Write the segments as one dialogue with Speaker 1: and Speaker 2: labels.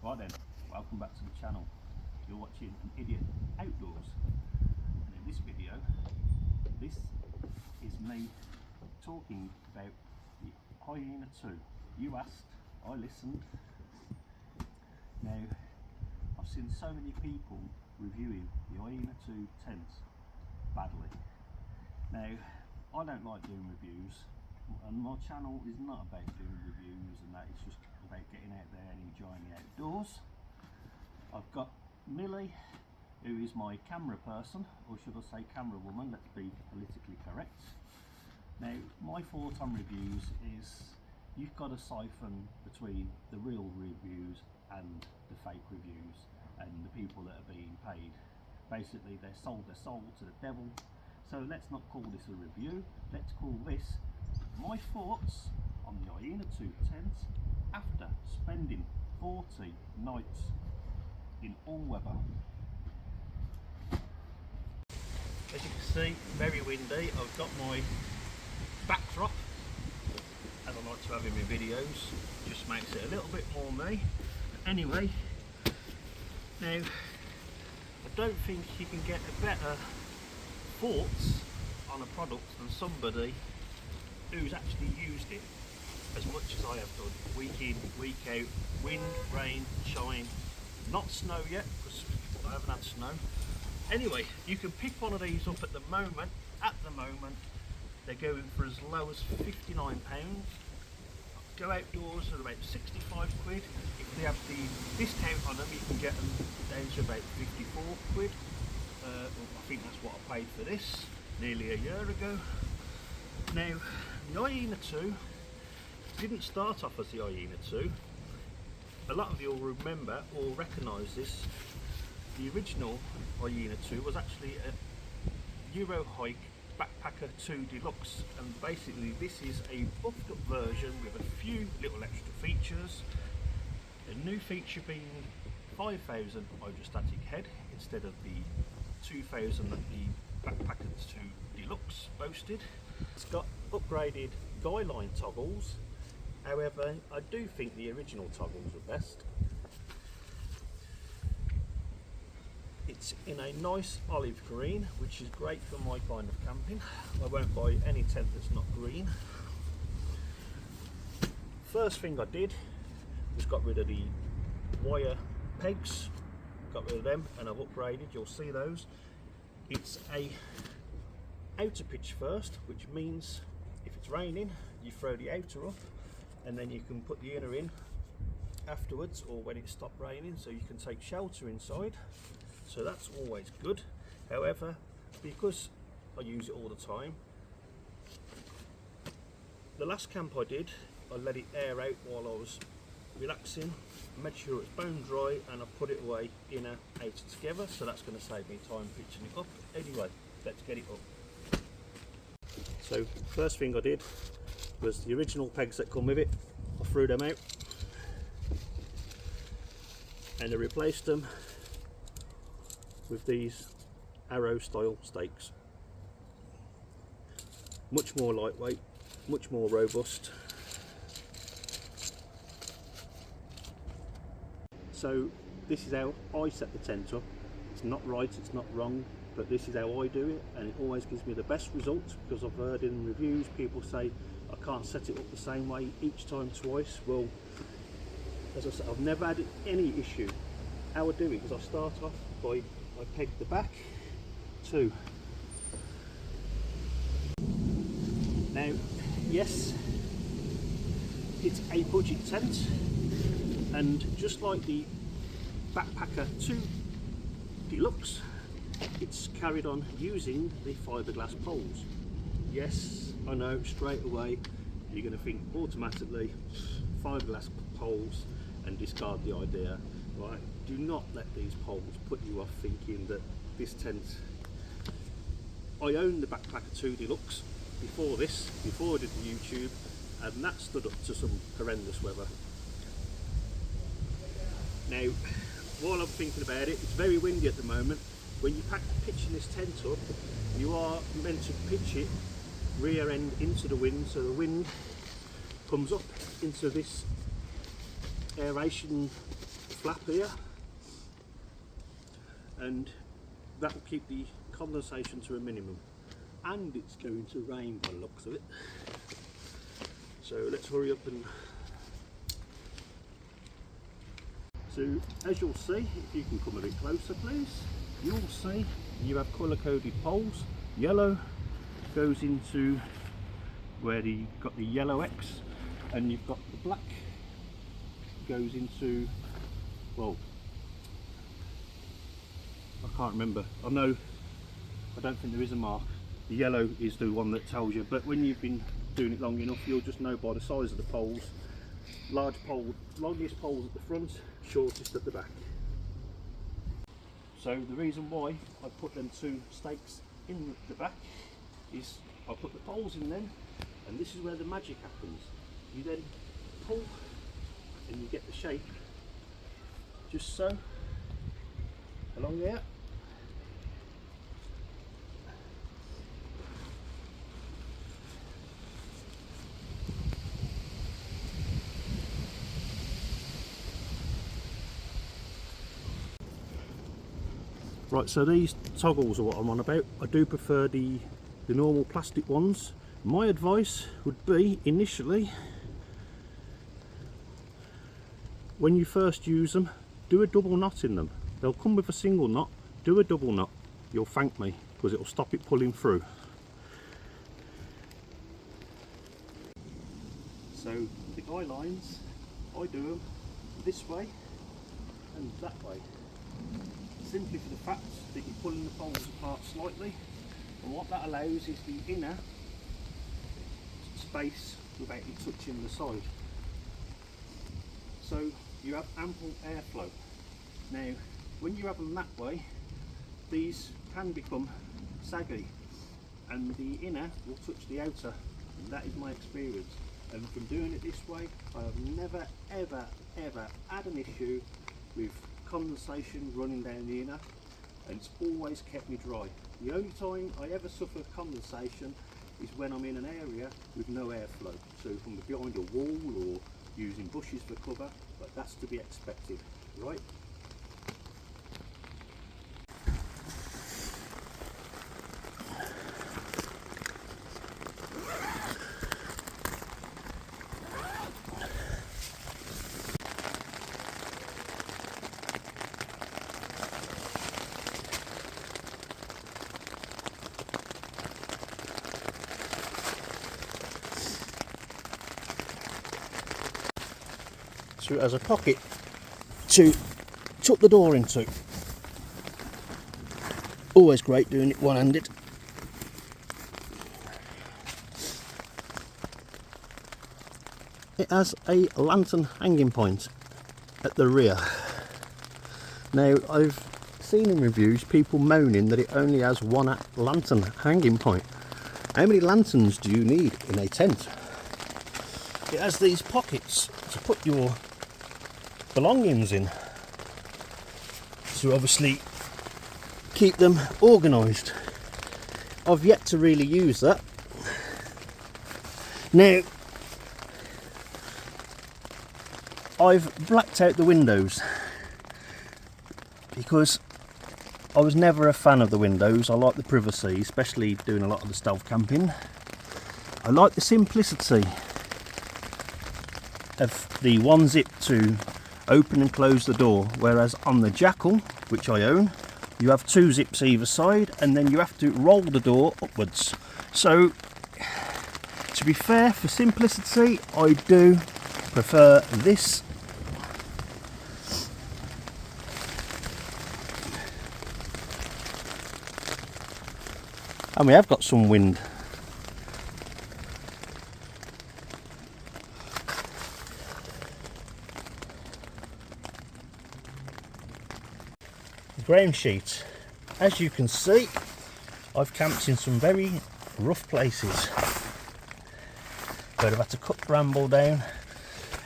Speaker 1: Right then, welcome back to the channel. You're watching An Idiot Outdoors, and in this video, this is me talking about the Hyena II. You asked, I listened. Now, I've seen so many people reviewing the Hyena II tent badly. Now, I don't like doing reviews, and my channel is not about doing reviews and that. It's just about getting out there and enjoying the outdoors. I've got Millie, who is my camera person, or should I say camera woman, let's be politically correct. Now, my thought on reviews is you've got to siphon between the real reviews and the fake reviews and the people that are being paid. Basically, they sold their soul to the devil. So let's not call this a review, let's call this my thoughts on the Hyena II tent after spending 40 nights in all weather. As you can see, very windy. I've got my backdrop, as I like to have in my videos, just makes it a little bit more me. Anyway, now I don't think you can get a better thoughts on a product than somebody who's actually used it as much as I have done, week in, week out, wind, rain, shine, not snow yet because I haven't had snow. Anyway, you can pick one of these up at the moment. They're going for as low as £59. Go outdoors at about 65 quid. If they have the discount on them, you can get them down to about 54 quid. I think that's what I paid for this nearly a year ago. Now, the Hyena II didn't start off as the Hyena II. A lot of you will remember or recognise this. The original Hyena II was actually a Euro Hike Backpacker 2 Deluxe, and basically this is a buffed up version with a few little extra features. The new feature being 5,000 hydrostatic head instead of the 2,000 that the Backpacker 2 Deluxe boasted. It's got upgraded guy line toggles, however I do think the original toggles are best. It's in a nice olive green, which is great for my kind of camping. I won't buy any tent that's not green. First thing I did was got rid of the wire pegs, got rid of them, and I've upgraded, you'll see those. It's a outer pitch first, which means if it's raining you throw the outer up and then you can put the inner in afterwards, or when it stopped raining, so you can take shelter inside. So that's always good. However, because I use it all the time, the last camp I did, I let it air out while I was relaxing, made sure it's bone dry, and I put it away inner outer together, so that's going to save me time pitching it up. Anyway, let's get it up. So first thing I did was the original pegs that come with it, I threw them out and I replaced them with these arrow style stakes. Much more lightweight, much more robust. So this is how I set the tent up. It's not right, it's not wrong, but this is how I do it, and it always gives me the best results, because I've heard in reviews people say I can't set it up the same way each time twice. Well, as I said, I've never had any issue. How I do it is I start off by I peg the back to. Now, yes, it's a budget tent, and just like the Backpacker 2 Deluxe, it's carried on using the fiberglass poles. Yes, I know, straight away you're going to think automatically fiberglass poles and discard the idea. Right, do not let these poles put you off thinking that this tent. I owned the Backpacker 2 Deluxe before this, before I did the YouTube, and that stood up to some horrendous weather. Now, while I'm thinking about it, it's very windy at the moment. When you're pitching this tent up, you are meant to pitch it rear end into the wind, so the wind comes up into this aeration flap here, and that will keep the condensation to a minimum. And it's going to rain by the looks of it, so let's hurry up. And so as you'll see, if you can come a bit closer please, you'll see you have colour coded poles. Yellow goes into where you've got the yellow X, and you've got the black goes into, well, I can't remember. I don't think there is a mark. The yellow is the one that tells you, but when you've been doing it long enough, you'll just know by the size of the poles. Large pole, longest poles at the front, shortest at the back. So the reason why I put them 2 stakes in the back is I put the poles in them, and this is where the magic happens. You then pull and you get the shape just so along there. Right, so these toggles are what I'm on about. I do prefer the normal plastic ones. My advice would be, initially, when you first use them, do a double knot in them. They'll come with a single knot, do a double knot. You'll thank me, because it'll stop it pulling through. So the guy lines, I do them this way and that way, simply for the fact that you're pulling the poles apart slightly, and what that allows is the inner space without you touching the side, so you have ample airflow. Now when you have them that way, these can become saggy and the inner will touch the outer, and that is my experience. And from doing it this way, I have never ever had an issue with condensation running down the inner, and it's always kept me dry. The only time I ever suffer condensation is when I'm in an area with no airflow, so if I'm behind a wall or using bushes for cover, but that's to be expected, right? So it has a pocket to tuck the door into. Always great doing it one-handed. It has a lantern hanging point at the rear. Now I've seen in reviews people moaning that it only has one lantern hanging point. How many lanterns do you need in a tent? It has these pockets to put your belongings in, to obviously keep them organised. I've yet to really use that. Now I've blacked out the windows because I was never a fan of the windows. I like the privacy, especially doing a lot of the stealth camping. I like the simplicity of the one zip to open and close the door, whereas on the Jackal, which I own, you have 2 zips either side, and then you have to roll the door upwards. So to be fair, for simplicity, I do prefer this. And we have got some wind. Ground sheet, as you can see, I've camped in some very rough places where I've had to cut bramble down,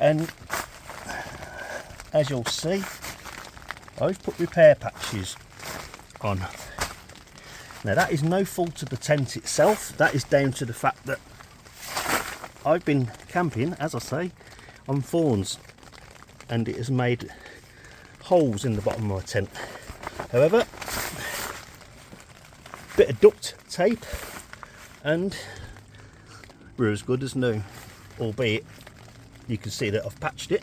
Speaker 1: and as you'll see, I've put repair patches on. Now that is no fault of the tent itself, that is down to the fact that I've been camping, as I say, on thorns, and it has made holes in the bottom of my tent. However, bit of duct tape and we're as good as new, albeit you can see that I've patched it.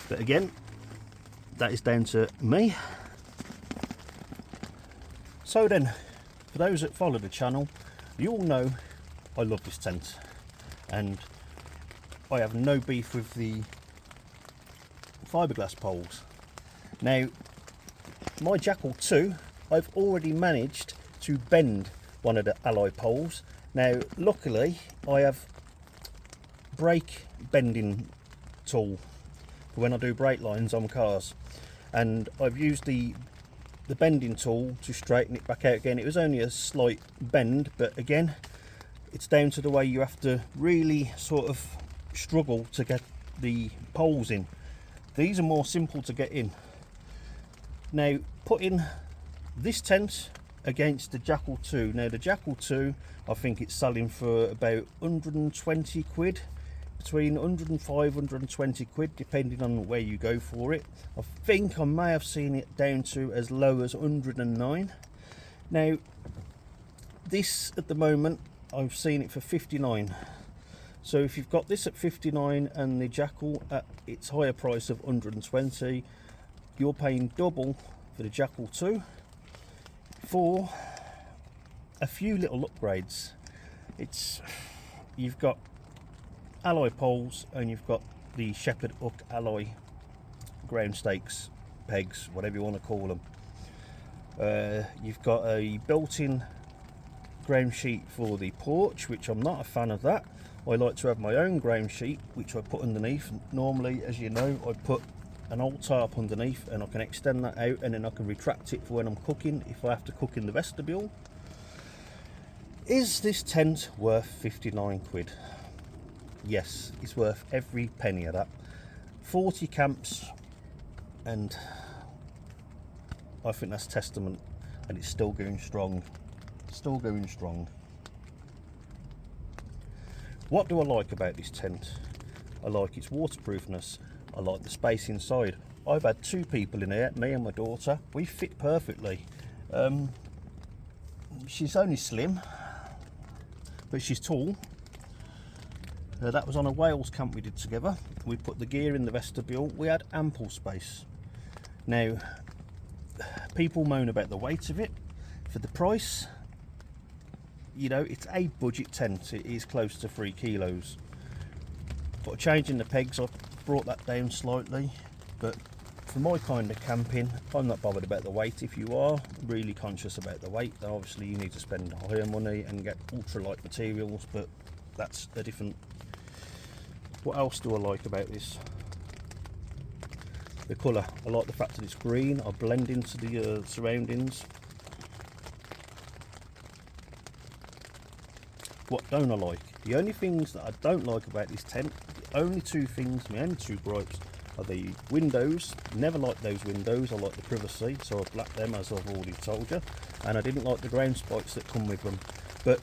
Speaker 1: But again, that is down to me. So then, for those that follow the channel, you all know I love this tent and I have no beef with the fiberglass poles. Now, my Jackal II, I've already managed to bend one of the alloy poles. Now, luckily, I have brake bending tool for when I do brake lines on cars, and I've used the bending tool to straighten it back out again. It was only a slight bend, but again, it's down to the way you have to really sort of struggle to get the poles in. These are more simple to get in. Now, putting this tent against the Jackal II. Now, the Jackal II, I think it's selling for about 120 quid, between 105 120 quid, depending on where you go for it. I think I may have seen it down to as low as 109. Now, this at the moment, I've seen it for 59. So if you've got this at 59 and the Jackal at its higher price of 120, you're paying double for the Jackal II for a few little upgrades. You've got alloy poles and you've got the shepherd hook alloy ground stakes, pegs, whatever you want to call them. You've got a built-in ground sheet for the porch, which I'm not a fan of that. I like to have my own ground sheet, which I put underneath. Normally, as you know, I put an old tarp underneath and I can extend that out and then I can retract it for when I'm cooking, if I have to cook in the vestibule. Is this tent worth 59 quid? Yes, it's worth every penny of that. 40 camps, and I think that's testament, and it's still going strong. Still going strong. What do I like about this tent? I like its waterproofness. I like the space inside. I've had two people in here, me and my daughter. We fit perfectly. She's only slim, but she's tall. That was on a Wales camp we did together. We put the gear in the vestibule. We had ample space. Now, people moan about the weight of it. For the price, you know, it's a budget tent. It is close to 3 kilos. But changing the pegs, I've brought that down slightly. But for my kind of camping, I'm not bothered about the weight. If you are really conscious about the weight, then obviously you need to spend higher money and get ultralight materials, but that's a different. What else do I like about this? The colour. I like the fact that it's green. I blend into the surroundings. What don't I like? The only things that I don't like about this tent, the only two things, my only two gripes, are the windows. Never liked those windows. I like the privacy, so I've blacked them, as I've already told you. And I didn't like the ground spikes that come with them. But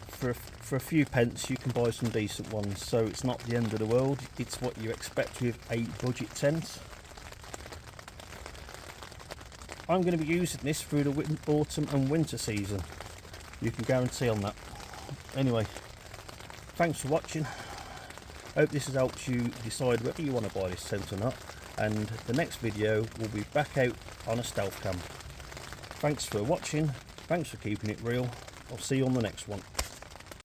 Speaker 1: for a few pence you can buy some decent ones, so it's not the end of the world. It's what you expect with a budget tent. I'm going to be using this through the autumn and winter season. You can guarantee on that. Anyway, thanks for watching. Hope this has helped you decide whether you want to buy this tent or not, and the next video will be back out on a stealth cam. Thanks for watching, thanks for keeping it real. I'll see you on the next one.